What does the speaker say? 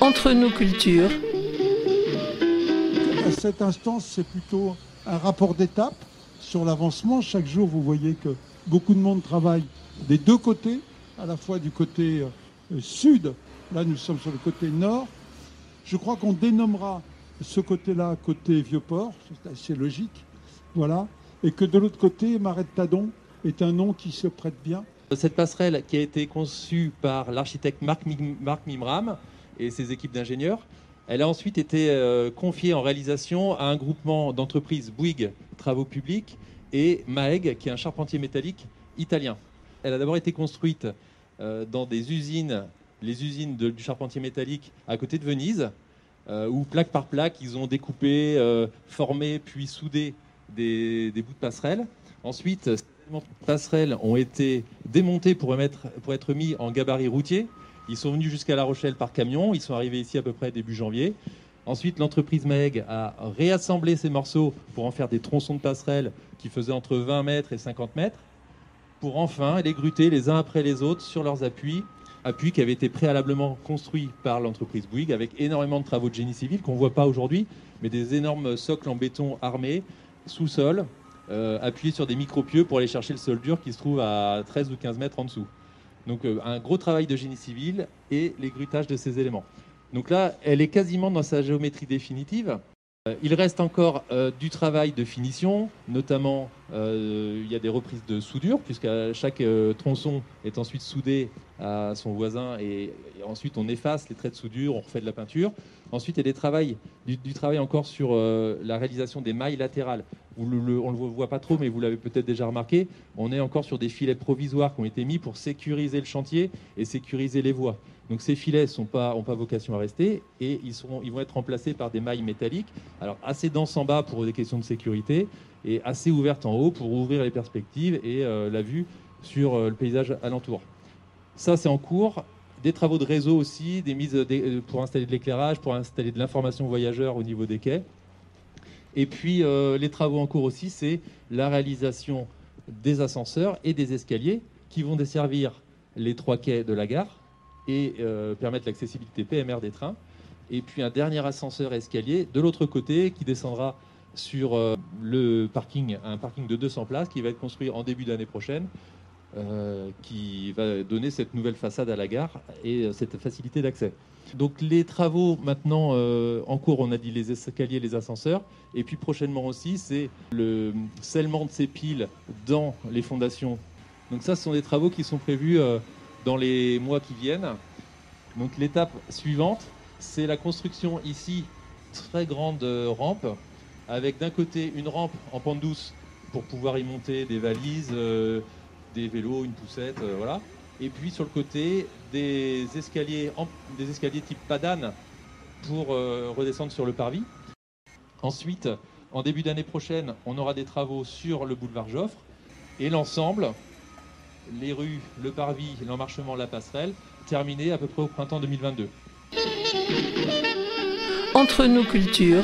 Entre nous cultures. À cette instance, c'est plutôt un rapport d'étape sur l'avancement. Chaque jour, vous voyez que beaucoup de monde travaille des deux côtés, à la fois du côté sud, là nous sommes sur le côté nord. Je crois qu'on dénommera ce côté-là côté Vieux-Port, c'est assez logique, voilà, et que de l'autre côté, Marais de Tadon est un nom qui se prête bien. Cette passerelle qui a été conçue par l'architecte Marc Mimram et ses équipes d'ingénieurs, elle a ensuite été confiée en réalisation à un groupement d'entreprises Bouygues Travaux Publics et MAEG, qui est un charpentier métallique italien. Elle a d'abord été construite dans des usines, les usines du charpentier métallique à côté de Venise, où plaque par plaque, ils ont découpé, formé, puis soudé des bouts de passerelle. Ensuite, ces éléments de passerelle ont été démontés pour être mis en gabarit routier. Ils sont venus jusqu'à La Rochelle par camion. Ils sont arrivés ici à peu près début janvier. Ensuite, l'entreprise MAEG a réassemblé ces morceaux pour en faire des tronçons de passerelle qui faisaient entre 20 mètres et 50 mètres, pour enfin les gruter les uns après les autres sur leurs appuis qui avaient été préalablement construits par l'entreprise Bouygues, avec énormément de travaux de génie civil qu'on ne voit pas aujourd'hui, mais des énormes socles en béton armés, sous-sol, appuyés sur des micro-pieux pour aller chercher le sol dur qui se trouve à 13 ou 15 mètres en dessous. Donc un gros travail de génie civil et les grutages de ces éléments. Donc là, elle est quasiment dans sa géométrie définitive. Il reste encore du travail de finition, notamment il y a des reprises de soudure, puisqu'à chaque tronçon est ensuite soudé à son voisin et ensuite on efface les traits de soudure, on refait de la peinture. Ensuite, il y a du travail encore sur la réalisation des mailles latérales. On ne le voit pas trop, mais vous l'avez peut-être déjà remarqué, on est encore sur des filets provisoires qui ont été mis pour sécuriser le chantier et sécuriser les voies. Donc ces filets n'ont pas vocation à rester et ils vont être remplacés par des mailles métalliques, alors assez denses en bas pour des questions de sécurité et assez ouvertes en haut pour ouvrir les perspectives et la vue sur le paysage alentour. Ça, c'est en cours. Des travaux de réseau aussi, des mises pour installer de l'éclairage, pour installer de l'information voyageurs au niveau des quais. Et puis les travaux en cours aussi, c'est la réalisation des ascenseurs et des escaliers qui vont desservir les 3 quais de la gare et permettre l'accessibilité PMR des trains. Et puis un dernier ascenseur escalier de l'autre côté qui descendra sur un parking de 200 places qui va être construit en début d'année prochaine, qui va donner cette nouvelle façade à la gare et cette facilité d'accès. Donc les travaux maintenant en cours, on a dit les escaliers, les ascenseurs, et puis prochainement aussi, c'est le scellement de ces piles dans les fondations. Donc ça, ce sont des travaux qui sont prévus dans les mois qui viennent. Donc l'étape suivante, c'est la construction ici, très grande rampe, avec d'un côté une rampe en pente douce pour pouvoir y monter des valises, des vélos, une poussette, voilà. Et puis sur le côté, des escaliers type padane pour redescendre sur le parvis. Ensuite, en début d'année prochaine, on aura des travaux sur le boulevard Joffre et l'ensemble, les rues, le parvis, l'emmarchement, la passerelle, terminé à peu près au printemps 2022. Entre nous cultures.